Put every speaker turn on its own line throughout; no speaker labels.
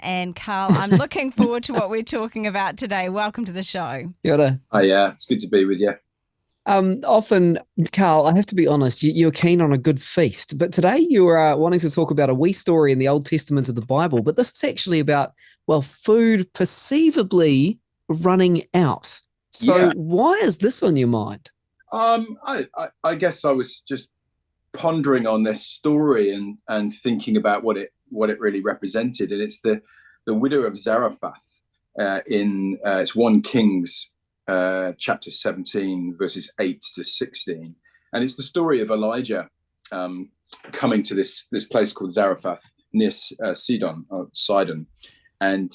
And Carl, I'm looking forward to what we're talking about today. Welcome to the show.
Kia ora.
Oh yeah, it's good to be with you.
Often, Carl, I have to be honest, you're keen on a good feast, but today you are wanting to talk about a wee story in the Old Testament of the Bible, but this is actually about, well, food perceivably running out. So
Yeah.
why is this on your mind?
I guess I was just pondering on this story and thinking about what it really represented, and it's the widow of Zarephath in it's 1 Kings chapter 17 verses 8 to 16, and it's the story of Elijah coming to this place called Zarephath near Sidon, and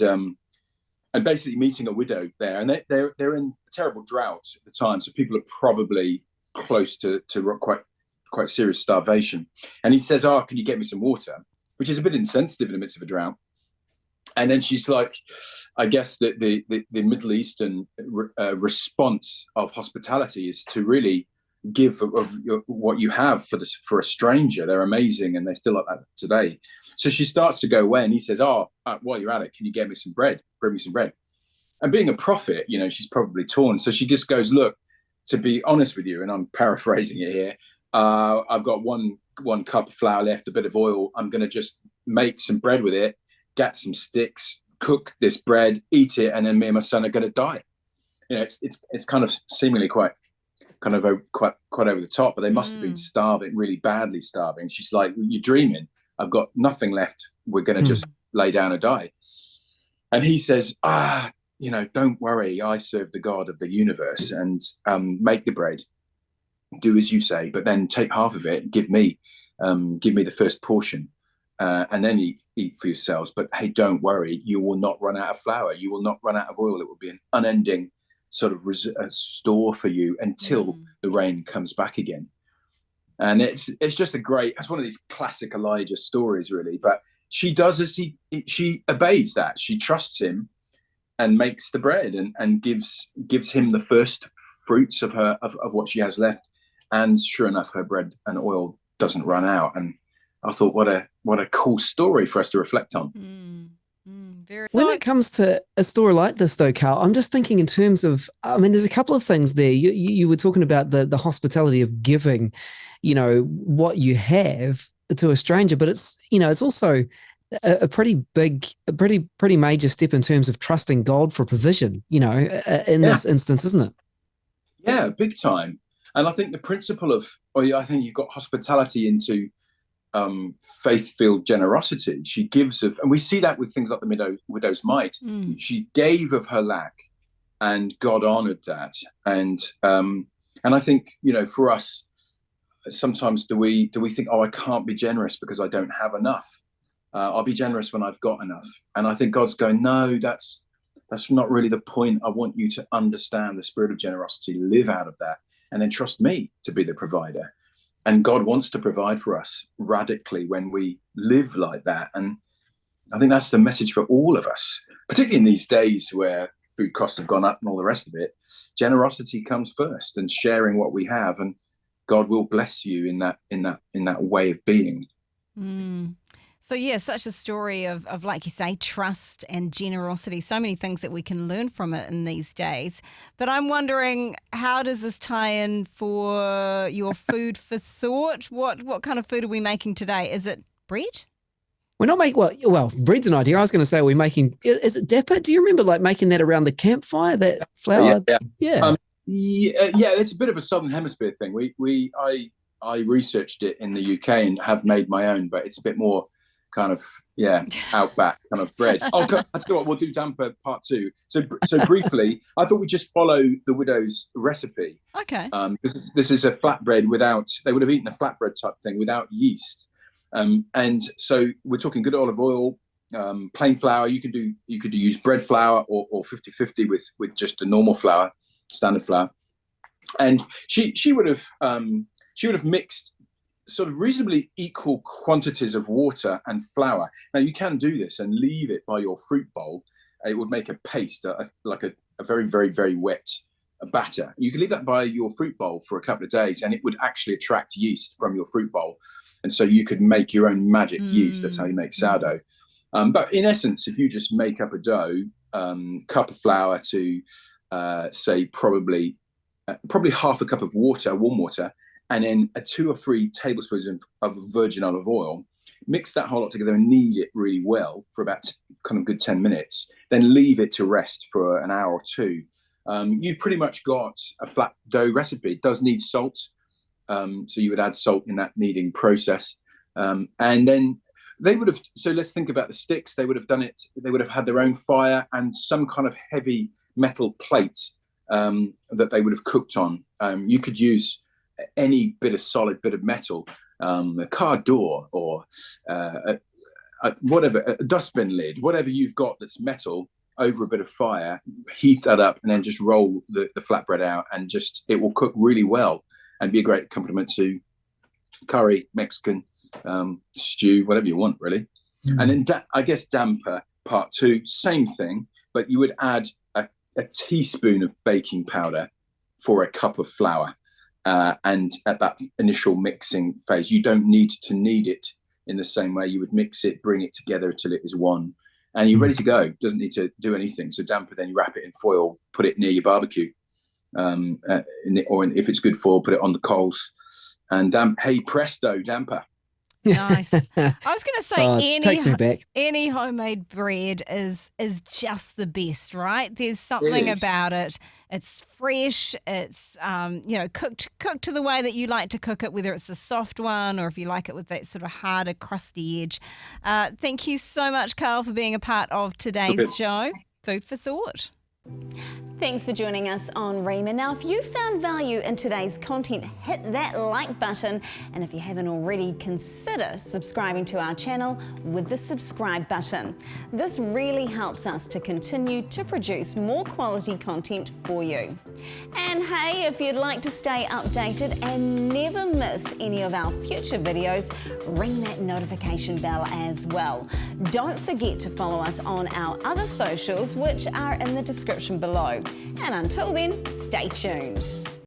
basically meeting a widow there, and they're in terrible drought at the time, so people are probably close to quite serious starvation. And he says, "Oh, can you get me some water?" Which is a bit insensitive in the midst of a drought. And then she's like, I guess that the Middle Eastern response of hospitality is to really give of what you have for a stranger. They're amazing, and they're still like that today. So she starts to go away, and he says, "Oh, while you're at it, can you get me some bread? Bring me some bread." And being a prophet, she's probably torn. So she just goes, "Look, to be honest with you," and I'm paraphrasing it here, "I've got one cup of flour left, a bit of oil. I'm going to just make some bread with it, get some sticks, cook this bread, eat it, and then me and my son are going to die." It's kind of seemingly quite over the top, but they must have been starving, really badly starving. She's like, "You're dreaming. I've got nothing left. We're going to just lay down and die." And he says, "Don't worry. I serve the God of the universe, and make the bread. Do as you say, but then take half of it, give me the first portion, and then eat for yourselves. But hey, don't worry, you will not run out of flour. You will not run out of oil. It will be an unending sort of store for you until the rain comes back again." And it's just it's one of these classic Elijah stories, really. But she does as she obeys that. She trusts him and makes the bread and gives him the first fruits of what she has left. And sure enough, her bread and oil doesn't run out. And I thought, what a cool story for us to reflect on.
When it comes to a story like this, though, Carl, I'm just thinking in terms of, there's a couple of things there. You were talking about the hospitality of giving, what you have to a stranger, but it's also a pretty major step in terms of trusting God for provision, in this instance, isn't it?
Yeah, big time. And I think the principle I think you've got hospitality into faith-filled generosity. She gives and we see that with things like the widow's mite. She gave of her lack, and God honored that. And I think, for us, sometimes do we think, "Oh, I can't be generous because I don't have enough. I'll be generous when I've got enough." And I think God's going, "No, that's not really the point. I want you to understand the spirit of generosity, live out of that, and then trust me to be the provider." And God wants to provide for us radically when we live like that. And I think that's the message for all of us, particularly in these days where food costs have gone up and all the rest of it. Generosity comes first, and sharing what we have, and God will bless you in that way of being.
So yeah, such a story of, like you say, trust and generosity. So many things that we can learn from it in these days. But I'm wondering, how does this tie in for your food for thought? What kind of food are we making today? Is it bread?
We're not making, well, bread's an idea. I was going to say, we're making, is it dapper? Do you remember making that around the campfire, that flour?
Yeah. It's a bit of a Southern Hemisphere thing. I researched it in the UK and have made my own, but it's a bit more kind of outback kind of bread. I'll tell you what, we'll do damper part 2. So briefly, I thought we'd just follow the widow's recipe.
Okay.
This is a flatbread they would have eaten a flatbread type thing without yeast. And so we're talking good olive oil, plain flour. You could use bread flour or 50-50 with just the normal flour, standard flour. And she would have mixed sort of reasonably equal quantities of water and flour. Now you can do this and leave it by your fruit bowl. It would make a paste, like a very, very, very wet batter. You can leave that by your fruit bowl for a couple of days, and it would actually attract yeast from your fruit bowl. And so you could make your own magic yeast. That's how you make sourdough. But in essence, if you just make up a dough, cup of flour to say probably half a cup of water, warm water, and then 2 or 3 tablespoons of virgin olive oil. Mix that whole lot together and knead it really well for about kind of good 10 minutes. Then leave it to rest for an hour or 2. You've pretty much got a flat dough recipe. It does need salt, so you would add salt in that kneading process, and then they would have. So let's think about the sticks. They would have done it. They would have had their own fire and some kind of heavy metal plate that they would have cooked on. You could use any solid bit of metal, a car door or whatever, a dustbin lid, whatever you've got that's metal, over a bit of fire, heat that up, and then just roll the flatbread out, and it will cook really well and be a great accompaniment to curry, Mexican, stew, whatever you want, really. And then I guess damper part 2, same thing, but you would add a teaspoon of baking powder for a cup of flour. And at that initial mixing phase, you don't need to knead it in the same way. You would mix it, bring it together till it is one, and you're ready to go. Doesn't need to do anything. So damper, then you wrap it in foil, put it near your barbecue, or if it's good foil, put it on the coals, and hey presto, damper.
Nice. I was going to say
takes me back.
Any homemade bread is just the best, right? There's something about it. It's fresh. It's cooked to the way that you like to cook it, whether it's a soft one or if you like it with that sort of harder, crusty edge. Thank you so much, Carl, for being a part of today's show. Food for thought.
Thanks for joining us on Rhema. Now, if you found value in today's content, hit that like button. And if you haven't already, consider subscribing to our channel with the subscribe button. This really helps us to continue to produce more quality content for you. And hey, if you'd like to stay updated and never miss any of our future videos, ring that notification bell as well. Don't forget to follow us on our other socials, which are in the description below. And until then, stay tuned.